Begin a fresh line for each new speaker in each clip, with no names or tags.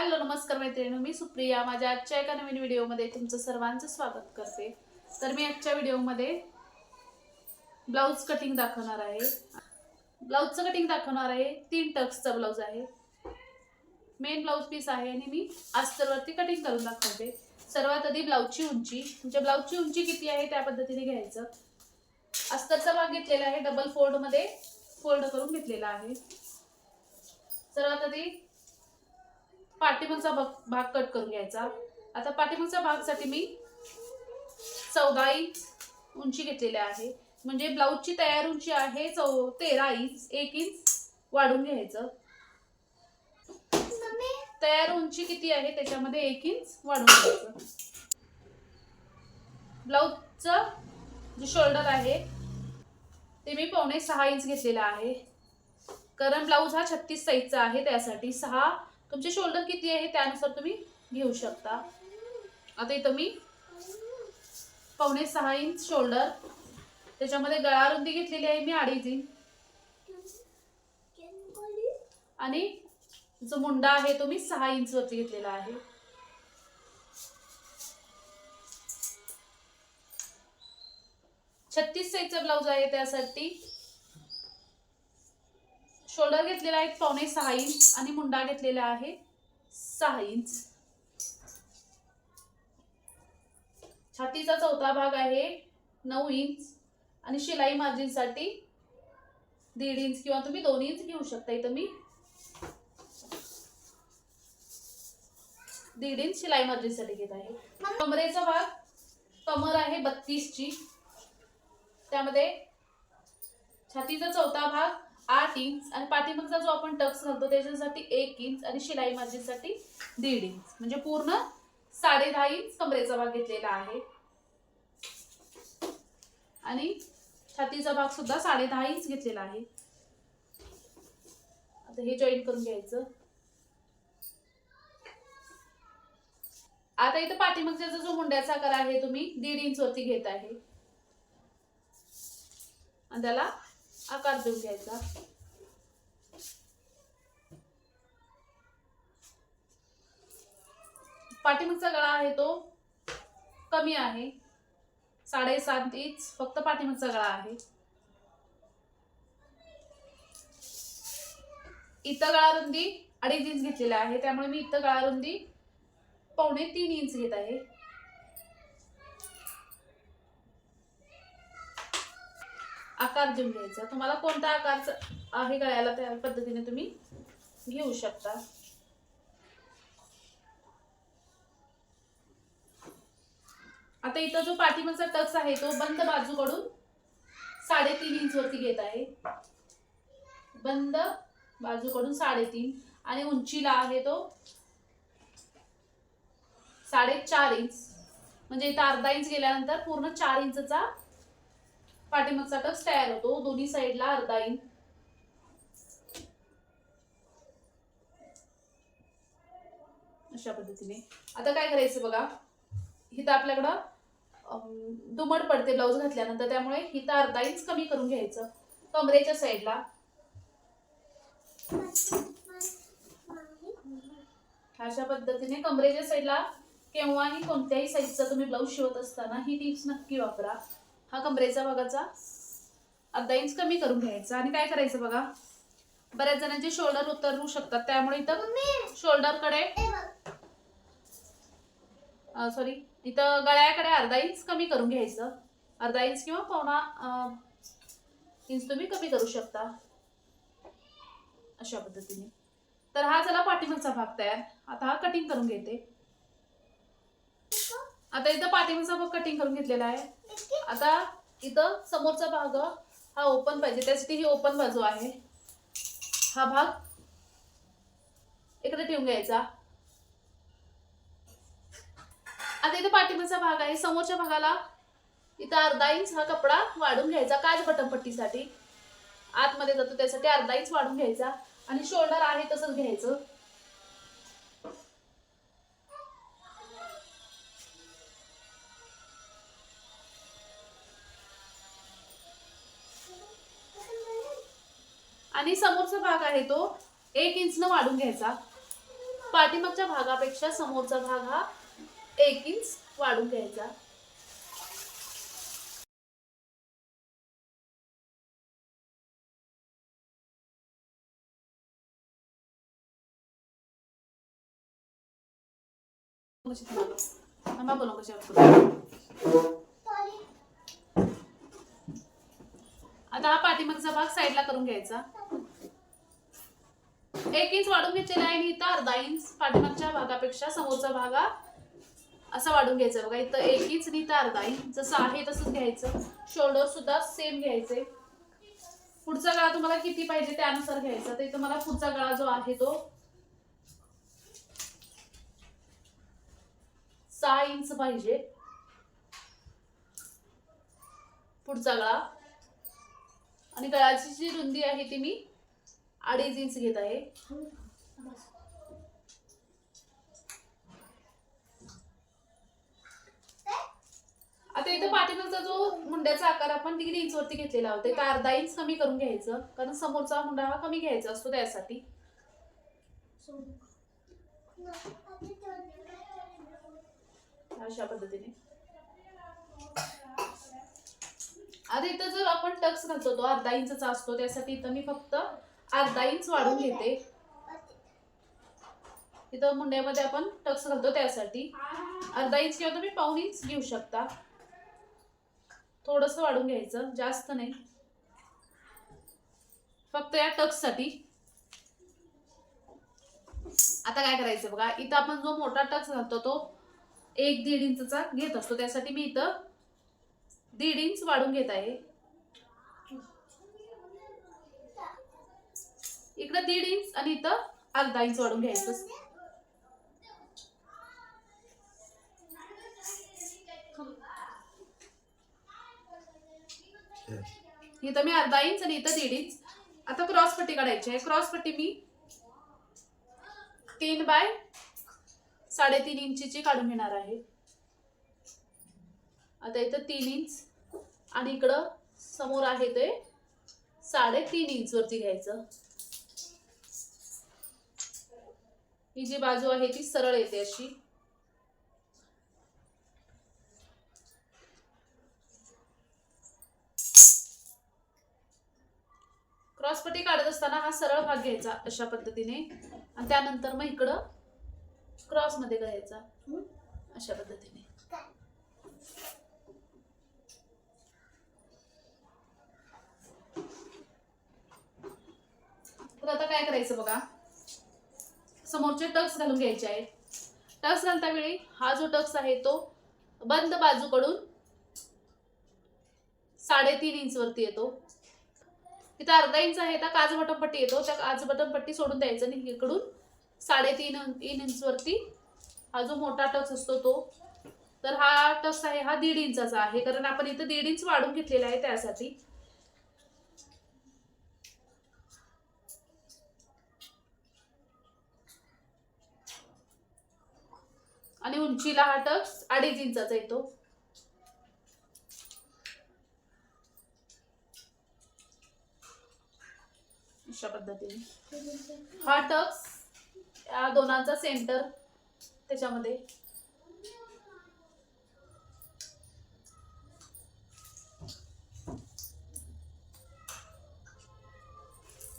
Hello नमस्कार मैत्रिणी, मी सुप्रिया. माझ्या आजच्या एका नवीन व्हिडिओमध्ये तुमचं सर्वांचं स्वागत करते. तर मी आजच्या व्हिडिओमध्ये ब्लाउज कटिंग दाखवणार आहे. ब्लाउजचं कटिंग दाखवणार आहे. 3 टक्सचा ब्लाउज आहे. मेन ब्लाउज पीस आहे आणि मी अस्तरवरती कटिंग करून दाखवते. सर्वात आधी ब्लाउजची उंची, तुमच्या ब्लाउजची उंची किती आहे त्या पद्धतीने घ्यायचं. अस्तरचा भाग घेतलेला आहे, डबल फोल्ड मध्ये फोल्ड करून घेतलेला आहे. सर्वात आधी पाठीमागचा भाग कट करून घ्यायचा. आता पाठीमागच्या भागासाठी मी 14 इंच उंची घेतलेली आहे. म्हणजे ब्लाउजची तयार उंची आहे 13 इंच. 1 इंच वाढून घ्यायचं. तयार उंची किती आहे त्याच्यामध्ये 1 इंच वाढून घ्यायचं. ब्लाउजचं जे शोल्डर आहे ते मी 5.5 इंच घेतलेला आहे. कारण ब्लाउज हा 36 साईजचा आहे, त्यासाठी 6 तुमचे शोल्डर किती आहे त्यानुसार तुम्ही घेऊ शकता. आता इथं मी 5.5 इंच शोल्डर, त्याच्यामध्ये गळा रुंदी घेतलेली आहे मी 2.5 इंच आणि जो मुंडा आहे तो मी 6 इंच वरती घेतलेला आहे. छत्तीस साईजचा ब्लाउज आहे, त्यासाठी शोल्डर घेतलेला आहे 5.5 इंच आणि मुंडा घेतलेला आहे 6 इंच. छातीचा चौथा भाग आहे 9 इंच आणि शिलाई मार्जिन साठी 1.5 इंच किंवा तुम्ही 2 इंच घेऊ शकता. इथं मी 1.5 इंच शिलाई मार्जिन साठी घेत आहे. कमरेचा भाग, कमर आहे 32 ची, त्यामध्ये छातीचा चौथा भाग 8 इंच आणि पाठीमागचा जो आपण टक्स घालतो त्याच्यासाठी 1 इंच आणि शिलाई मार्जिन साठी 1.5 इंच, म्हणजे पूर्ण 10.5 इंच कमरेचा भाग घेतलेला आहे. आणि छातीचा भाग सुद्धा 10.5 इंच घेतलेला आहे. आता हे जॉईन करून घ्यायचं. आता इथं पाठीमागचा जो मुंड्याचा आकार आहे तुम्ही 1.5 इंच वरती घेत आहे आणि त्याला आकार देऊन घ्यायचा. पाठीमागचा गळा आहे तो कमी आहे, 7.5 इंच फक्त पाठीमागचा गळा आहे. इथं गळा रुंदी 2.5 इंच घेतलेला आहे, त्यामुळे मी इथं गळा रुंदी 2.25 इंच घेत आहे. आकार देऊन घ्यायचा. तुम्हाला कोणता आकार आहे गळ्याला त्या पद्धतीने तुम्ही घेऊ शकता. आता इथं जो पाठीमागचा टक्स आहे तो बंद बाजूकडून 3.5 इंच वरती घेत आहे. बंद बाजूकडून 3.5 आणि उंचीला आहे तो 4.5 इंच. म्हणजे इथं अर्धा इंच गेल्यानंतर पूर्ण 4 इंचचा पाठीमागचा टक्स तयार होतो. दोन्ही साईडला अर्धा इंच. अशा पद्धतीने आता काय करायचं बघा. इथं आपल्याकडं दुमड पडते ब्लाउज घातल्यानंतर, त्यामुळे इथं अर्धा इंच कमी करून घ्यायचं कमरेच्या साईडला. अशा पद्धतीने कमरेच्या साईडला केव्हाही कोणत्याही साईजचा तुम्ही ब्लाउज शिवत असताना ही टिप्स नक्की वापरा. हा कमरेच्या भागाचा अर्धा इंच कमी करून घ्यायचा. आणि काय करायचं बघा, बऱ्याच जणांचे शोल्डर उतरू शकतात, त्यामुळे इथं शोल्डरकडे इथं गळ्याकडे अर्धा इंच कमी करून घ्यायचं. अर्धा इंच किंवा 1.25 इंच तुम्ही कमी करू शकता अशा पद्धतीने. तर हा झाला पाठीमागचा भाग तयार. आता हा कटिंग करून घेते. आता इथं पाठीमागचा भाग कटिंग करून घेतलेला आहे. आता इथं समोरचा भाग हा ओपन पाहिजे, त्यासाठी ही ओपन बाजू आहे. हा भाग इकडे ठेवून घ्यायचा. आता इथं पाठीमागचा भाग आहे, समोरच्या भागाला इथं अर्धा इंच हा कपडा वाढून घ्यायचा. काज बटन पट्टीसाठी आतमध्ये जातो त्यासाठी अर्धा इंच वाढून घ्यायचा आणि शोल्डर आहे तसंच घ्यायचं. आणि समोरचा भाग आहे तो 1 इंच न वाढून घ्यायचा. पाठीमागच्या भागापेक्षा समोरचा भाग हा 1 इंच वाढून घ्यायचा. आता हा पाठीमागचा भाग साईडला करून घ्यायचा. 1 इंच वाढून घेतलेला आहे आणि इथं अर्धा इंच पाठीमागच्या भागापेक्षा समोरचा भाग असा वाढून घ्यायचा. बघा इथं 1 इंच आणि इथं अर्धा इंच, जसं आहे तसंच घ्यायचं. शोल्डर सुद्धा सेम घ्यायचे. पुढचा गळा तुम्हाला किती पाहिजे त्यानुसार घ्यायचा. तर इथं मला पुढचा गळा जो आहे तो 6 इंच पाहिजे पुढचा गळा. आणि गळ्याची जी रुंदी आहे ती मी 2.5 इंच घेत आहे. आता इथं पाठीमागचा जो मुंड्याचा आकार आपण 1.5 इंच वरती घेतलेला होता, इथं अर्धा इंच कमी करून घ्यायचं, कारण समोरचा मुंडा हा कमी घ्यायचा असतो त्यासाठी. अशा पद्धतीने. आता इथं जर आपण टक्स घालतो तो अर्धा इंचचा असतो, त्यासाठी इथं मी फक्त अर्धा इंच वाढून घेते. इथं मुंड्यामध्ये आपण टक्स घालतो त्यासाठी अर्धा इंच किंवा तुम्ही पाऊण इंच घेऊ शकता. थोडंसं वाढून घ्यायचं, जास्त नाही, फक्त या टक्स साठी. आता काय करायचं बघा, इथं आपण जो मोठा टक्स घालतो तो 1-1.5 इंचचा घेत असतो, त्यासाठी मी इथं 1.5 इंच वाढून घेत आहे. इकडे 1.5 इंच आणि इथं अर्धा इंच वाढून घ्यायचं. इथं मी अर्धा इंच आणि इथं 1.5 इंच. आता क्रॉस पट्टी काढायची आहे. क्रॉस पट्टी मी 3 बाय 3.5 इंचीची काढून घेणार आहे. आता इथं 3 इंच आणि इकडं समोर आहे ते 3.5 इंच वरती घ्यायचं. ही जी बाजू आहे ती सरळ येते अशी. क्रॉस पट्टी काढत असताना हा सरळ भाग घ्यायचा अशा पद्धतीने, आणि त्यानंतर मग इकडं क्रॉस मध्ये घ्यायचा अशा पद्धतीने. तर आता काय करायचं बघा, समोरचे टक्स घालून घ्यायचे आहेत. टक्स घालता वेळी हा जो टक्स आहे तो बंद बाजूकडून 3.5 इंच वरती येतो. इथं अर्धा इंच आहे, तर काज बटन पट्टी येतो, त्या काज बटन पट्टी सोडून द्यायचं आणि इकडून 3.5 इंच वरती हा जो मोठा टक्स असतो तो. तर हा टक्स आहे हा 1.5 इंचाचा आहे, कारण आपण इथं 1.5 इंच वाढून घेतलेला आहे त्यासाठी. आणि उंचीला हा टक्स 2.5 इंचाचा येतो. अशा पद्धतीने हा टक्स या दोनांचा सेंटर त्याच्यामध्ये.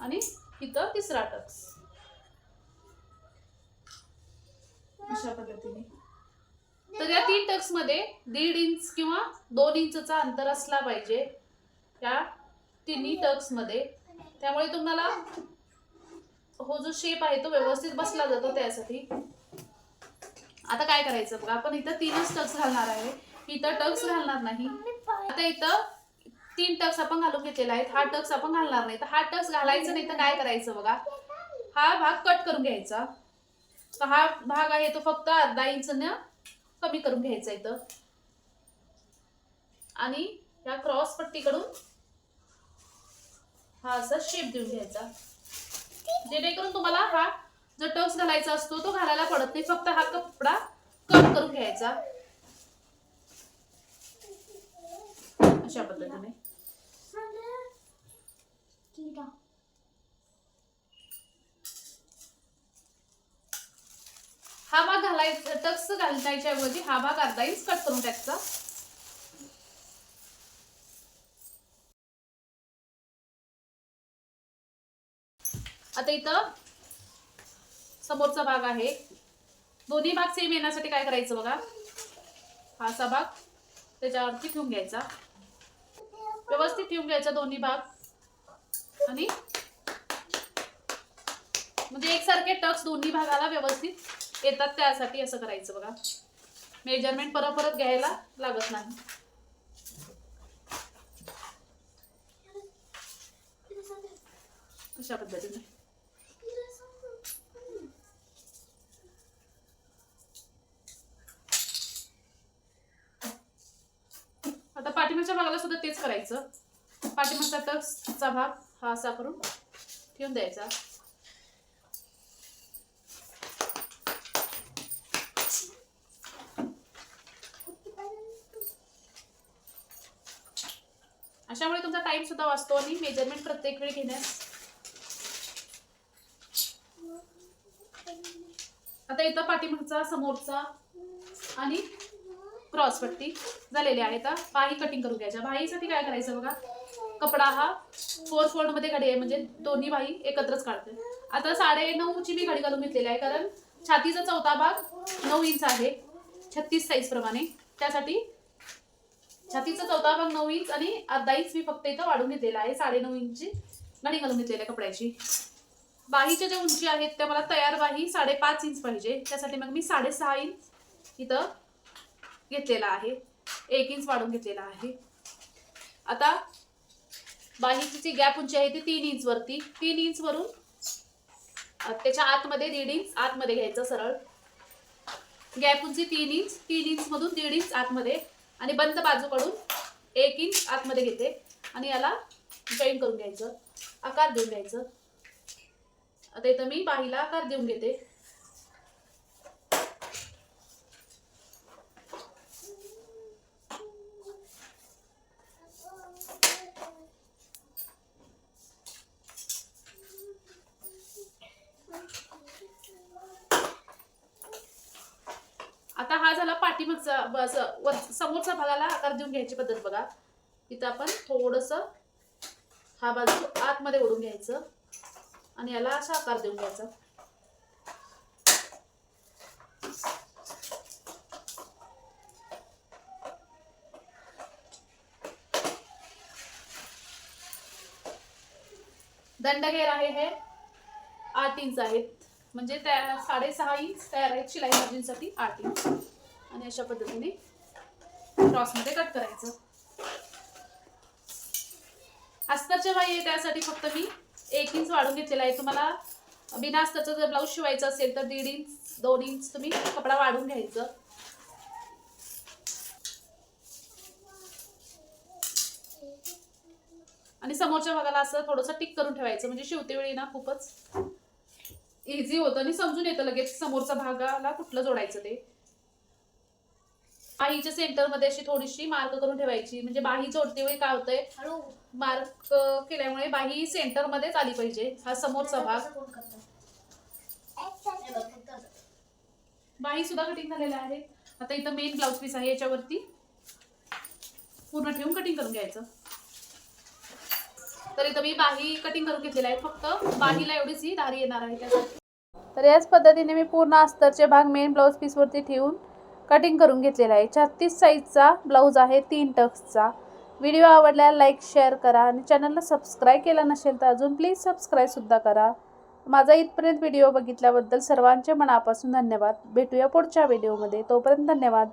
आणि इथं तिसरा टक्स अशा पद्धतीने. तर या 3 टक्स मध्ये 1.5 इंच किंवा 2 इंचचा अंतर असला पाहिजे या तिन्ही टक्स मध्ये. त्यामुळे तुम्हाला हो जो शेप आहे तो व्यवस्थित बसला जातो त्यासाठी. आता काय करायचं बघा, आपण इथं 3च टक्स घालणार आहे, इथं टक्स घालणार नाही. आता इथं 3 टक्स आपण घालून घेतलेला आहे, हा टक्स आपण घालणार नाही. तर हा टक्स घालायचं नाही तर काय करायचं बघा, हा भाग कट करून घ्यायचा. तर हा भाग आहे तो फक्त अर्धा इंचने कमी करून घ्यायचा इथं, आणि या क्रॉस पट्टीकडून हा असा शेप देऊन घ्यायचा, जेणेकरून तुम्हाला हा जो टक्स घालायचा असतो तो घालायला पडत नाही. फक्त हा कपडा कट करून घ्यायचा अशा पद्धतीने. हा भाग घालायचा, टक्स घालण्याच्या ऐवजी हा भाग अर्धा इंच कट करून टाकायचा. आता इथं समोरचा भाग आहे, दोन्ही भाग सेम येण्यासाठी काय करायचं बघा, हा असा भाग त्याच्यावरती ठेवून घ्यायचा, व्यवस्थित ठेवून घ्यायचा दोन्ही भाग, आणि म्हणजे एकसारखे टक्स दोन्ही भागाला व्यवस्थित येतात त्यासाठी असं करायचं बघा. मेजरमेंट परत परत घ्यायला लागत नाही. अशा पद्धतीने आता पाठीमागच्या भागाला सुद्धा तेच करायचं. पाठीमागचा टक्सचा भाग हा असा करून ठेवून द्यायचा. अशामुळे तुमचा टाइम सुद्धा वाचतो आणि मेजरमेंट प्रत्येक वेळी घेण्यास. आता इथं पाठीमागचा, समोरचा आणि क्रॉस पट्टी झालेली आहे. आता बाही कटिंग करून घ्यायच्या. बाहीसाठी काय करायचं बघा, कपडा हा 4 फोल्ड मध्ये घडी आहे, म्हणजे दोन्ही बाही एकत्रच काढते. आता 9.5 ची मी घडी घालून घेतलेली आहे, कारण छातीचा चौथा भाग 9 इंच आहे 36 साईज प्रमाणे. त्यासाठी छातीचा चौथा भाग 9 इंच आणि अर्धा इंच मी फक्त इथं वाढून घेतलेला आहे. 9.5 इंची घडी घालून घेतलेली आहे कपड्याची. बाहीच्या ज्या उंची आहेत त्या मला तयार बाही 5.5 इंच पाहिजे, त्यासाठी मग मी 6.5 इंच इथं घेतलेला आहे, 1 इंच वाढून घेतलेला आहे. आता बाहीची जी गॅप उंची आहे ती 3 इंच वरती, 3 इंच वरून त्याच्या आतमध्ये 1.5 इंच आतमध्ये घ्यायचं सरळ. गॅप उंची 3 इंच, 3 इंच मधून 1.5 इंच आतमध्ये, आणि बंद बाजूकडून 1 इंच आतमध्ये घेते आणि याला जॉईन करून घ्यायचं, आकार देऊन घ्यायचं. आता इथं मी बाहीला आकार देऊन घेते. आता हा झाला पाठीमागचा, समोरचा भागाला आकार देऊन घ्यायची पद्धत बघा. इथं आपण थोडंसं हा बाजू आतमध्ये ओढून घ्यायचं आणि याला असा आकार देऊन घ्यायचा. दंडघेर आहे हे 8 इंच आहेत, म्हणजे त्या 6.5 इंच तयार आहेत शिलाई मार्जिनसाठी 8 इंच. आणि अशा पद्धतीने क्रॉसमध्ये कट करायचं. अस्तरच्या बाही आहे त्यासाठी फक्त मी 1 इंच वाढून घेतलेला आहे. तुम्हाला बिना अस्तरचा जर ब्लाऊज शिवायचा असेल तर 1.5 इंच 2 इंच तुम्ही कपडा वाढून घ्यायचं. आणि समोरच्या भागाला असं थोडंसं टिक करून ठेवायचं, म्हणजे शिवते वेळी ना खूपच इझी होतं आणि समजून येतं लगेच समोरच्या भागाला कुठलं जोडायचं ते. बाहीच्या सेंटर मध्ये अशी थोडीशी मार्क करून ठेवायची, म्हणजे बाही जोडते वेळी काय होतंय, मार्क केल्यामुळे बाही सेंटर मध्येच आली पाहिजे. हा समोरचा भाग. बाही सुद्धा कटिंग झालेला आहे. आता इथं मेन ब्लाउज पीस आहे, याच्यावरती पूर्ण ठेवून कटिंग करून घ्यायचं. तर इथं मी बाही कटिंग करून घेतलेला आहे, फक्त बाहीला एवढीच ही धारी येणार आहे त्यासाठी. तर याच पद्धतीने मी पूर्ण अस्तरचे भाग मेन ब्लाउज पीस वरती ठेवून कटिंग करून घेतलेला आहे. 36 साईजचा ब्लाउज आहे, 3 टक्सचा. व्हिडिओ आवडल्यास लाईक शेअर करा आणि चॅनलला सबस्क्राईब केलं नसेल तर अजून प्लीज सबस्क्राईब सुद्धा करा. माझा इथपर्यंत व्हिडिओ बघितल्याबद्दल सर्वांचे मनापासून धन्यवाद. भेटूया पुढच्या व्हिडिओमध्ये, तोपर्यंत धन्यवाद.